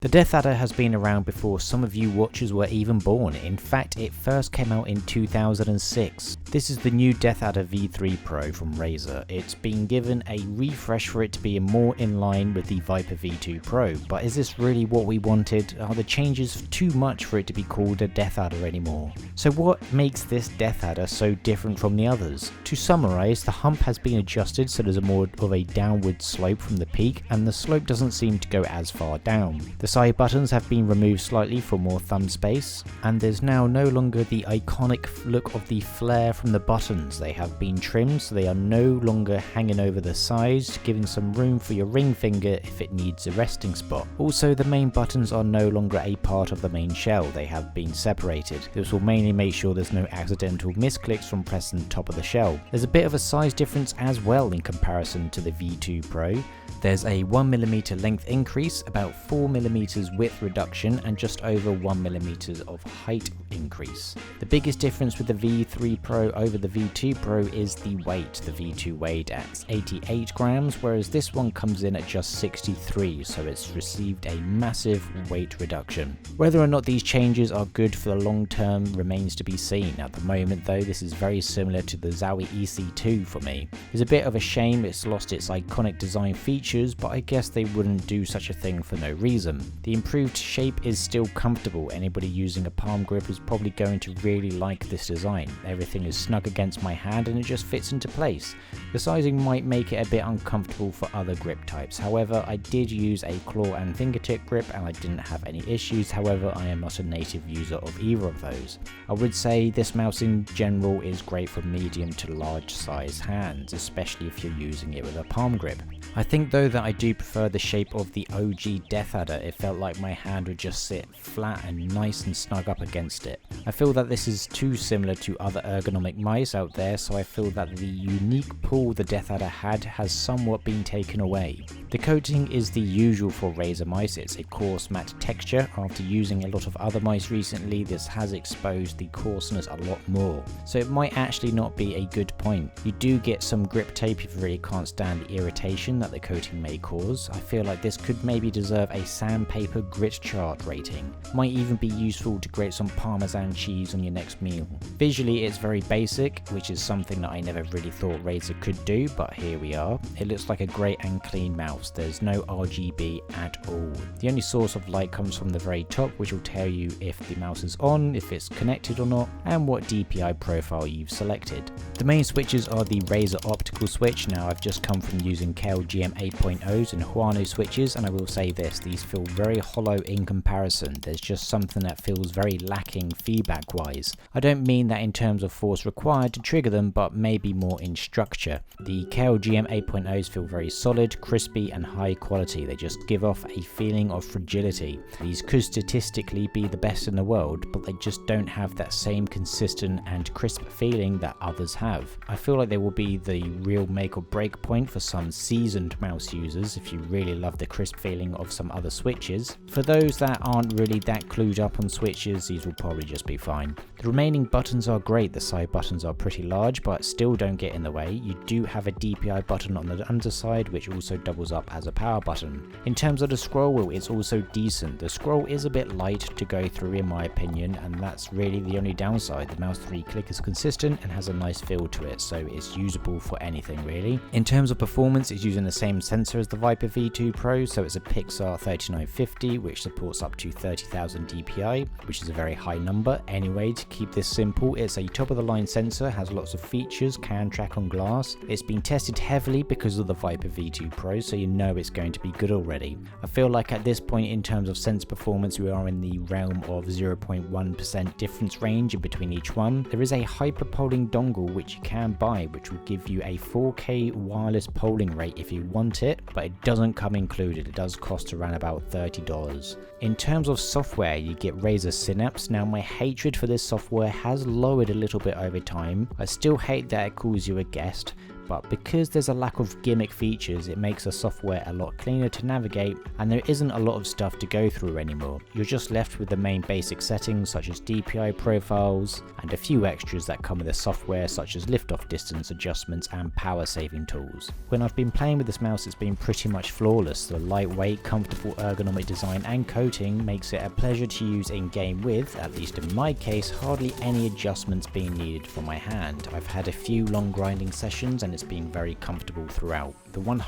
The Deathadder has been around before some of you watchers were even born. In fact, it first came out in 2006. This is the new Deathadder V3 Pro from Razer. It's been given a refresh for it to be more in line with the Viper V2 Pro, but is this really what we wanted? Are the changes too much for it to be called a Deathadder anymore? So what makes this Deathadder so different from the others? To summarise, the hump has been adjusted so there's a more of a downward slope from the peak, and the slope doesn't seem to go as far down. The side buttons have been removed slightly for more thumb space, and there's now no longer the iconic look of the flare from the buttons. They have been trimmed so they are no longer hanging over the sides, giving some room for your ring finger if it needs a resting spot. Also, the main buttons are no longer a part of the main shell, they have been separated. This will mainly make sure there's no accidental misclicks from pressing the top of the shell. There's a bit of a size difference as well in comparison to the V2 Pro. There's a 1mm length increase, about 4mm width reduction, and just over 1mm of height increase. The biggest difference with the V3 Pro over the V2 Pro is the weight. The V2 weighed at 88 grams, whereas this one comes in at just 63, so it's received a massive weight reduction. Whether or not these changes are good for the long term remains to be seen. At the moment though, this is very similar to the Zowie EC2 for me. It's a bit of a shame it's lost its iconic design features, but I guess they wouldn't do such a thing for no reason. The improved shape is still comfortable. Anybody using a palm grip is probably going to really like this design. Everything is snug against my hand and it just fits into place. The sizing might make it a bit uncomfortable for other grip types. However, I did use a claw and fingertip grip and I didn't have any issues. However, I am not a native user of either of those. I would say this mouse in general is great for medium to large size hands, especially if you're using it with a palm grip. I think though that I do prefer the shape of the OG Deathadder. It felt like my hand would just sit flat and nice and snug up against it. I feel that this is too similar to other ergonomic mice out there, so I feel that the unique pull the Deathadder had has somewhat been taken away. The coating is the usual for Razer mice. It's a coarse matte texture. After using a lot of other mice recently, this has exposed the coarseness a lot more, so it might actually not be a good point. You do get some grip tape if you really can't stand the irritation that the coating may cause. I feel like this could maybe deserve a sandpaper grit chart rating. Might even be useful to grate some Parmesan cheese on your next meal. Visually it's very basic, which is something that I never really thought Razer could do, but here we are. It looks like a great and clean mouse. There's no RGB at all. The only source of light comes from the very top, which will tell you if the mouse is on, if it's connected or not, and what DPI profile you've selected. The main switches are the Razer optical switch. Now I've just come from using GM 8.0s and Huano switches, and I will say this, these feel very hollow in comparison. There's just something that feels very lacking feedback wise. I don't mean that in terms of force required to trigger them, but maybe more in structure. The GM 8.0s feel very solid, crispy and high quality. They just give off a feeling of fragility. These could statistically be the best in the world, but they just don't have that same consistent and crisp feeling that others have. I feel like they will be the real make or break point for some seasoned mouse users if you really love the crisp feeling of some other switches. For those that aren't really that clued up on switches, these will probably just be fine. The remaining buttons are great. The side buttons are pretty large but still don't get in the way. You do have a DPI button on the underside which also doubles up as a power button. In terms of the scroll wheel, it's also decent. The scroll is a bit light to go through in my opinion, and that's really the only downside. The mouse 3 click is consistent and has a nice feel to it, so it's usable for anything really. In terms of performance, it's using the same sensor as the Viper V2 Pro, so it's a Pixar 3950 which supports up to 30,000 DPI, which is a very high number. Anyway, to keep this simple, it's a top of the line sensor, has lots of features, can track on glass. It's been tested heavily because of the Viper V2 Pro, so you know it's going to be good already. I feel like at this point in terms of sense performance we are in the realm of 0.1% difference range in between each one. There is a hyper polling dongle which you can buy, which will give you a 4K wireless polling rate if you want it, but it doesn't come included. It does cost around about $30. In terms of software, you get Razer Synapse. Now my hatred for this software has lowered a little bit over time. I still hate that it calls you a guest, but because there's a lack of gimmick features, it makes the software a lot cleaner to navigate, and there isn't a lot of stuff to go through anymore. You're just left with the main basic settings such as DPI profiles, and a few extras that come with the software such as lift-off distance adjustments and power saving tools. When I've been playing with this mouse, it's been pretty much flawless. The lightweight, comfortable ergonomic design and coating makes it a pleasure to use in game with, at least in my case, hardly any adjustments being needed for my hand. I've had a few long grinding sessions and it's been very comfortable throughout. The 100%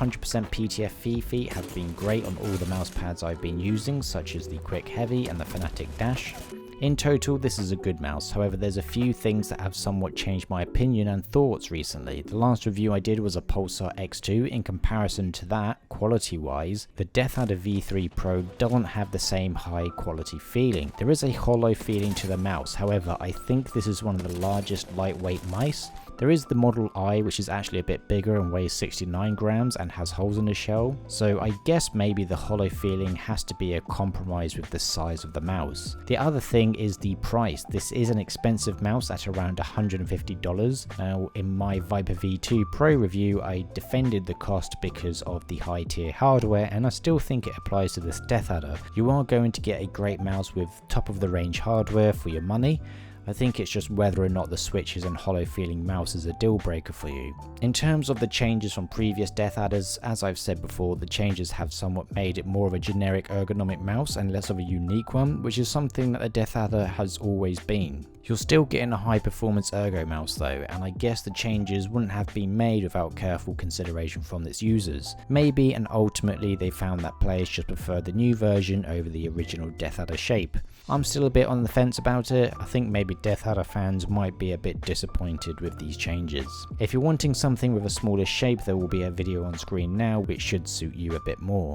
PTF feet have been great on all the mouse pads I've been using, such as the Quick Heavy and the Fanatic Dash. In total, this is a good mouse, however there's a few things that have somewhat changed my opinion and thoughts recently. The last review I did was a Pulsar X2. In comparison to that, quality wise, the Deathadder V3 Pro doesn't have the same high quality feeling. There is a hollow feeling to the mouse, however I think this is one of the largest lightweight mice. There is the Model I, which is actually a bit bigger and weighs 69 grams and has holes in the shell, so I guess maybe the hollow feeling has to be a compromise with the size of the mouse. The other thing is the price. This is an expensive mouse at around $150. Now in my Viper V2 Pro review I defended the cost because of the high tier hardware, and I still think it applies to this Deathadder. You are going to get a great mouse with top of the range hardware for your money. I think it's just whether or not the switches and hollow feeling mouse is a deal breaker for you. In terms of the changes from previous Deathadders, as I've said before, the changes have somewhat made it more of a generic ergonomic mouse and less of a unique one, which is something that the Deathadder has always been. You're still getting a high performance ergo mouse though, and I guess the changes wouldn't have been made without careful consideration from its users. Maybe and ultimately they found that players just preferred the new version over the original Deathadder shape. I'm still a bit on the fence about it. I think maybe Deathadder fans might be a bit disappointed with these changes. If you're wanting something with a smaller shape, there will be a video on screen now which should suit you a bit more.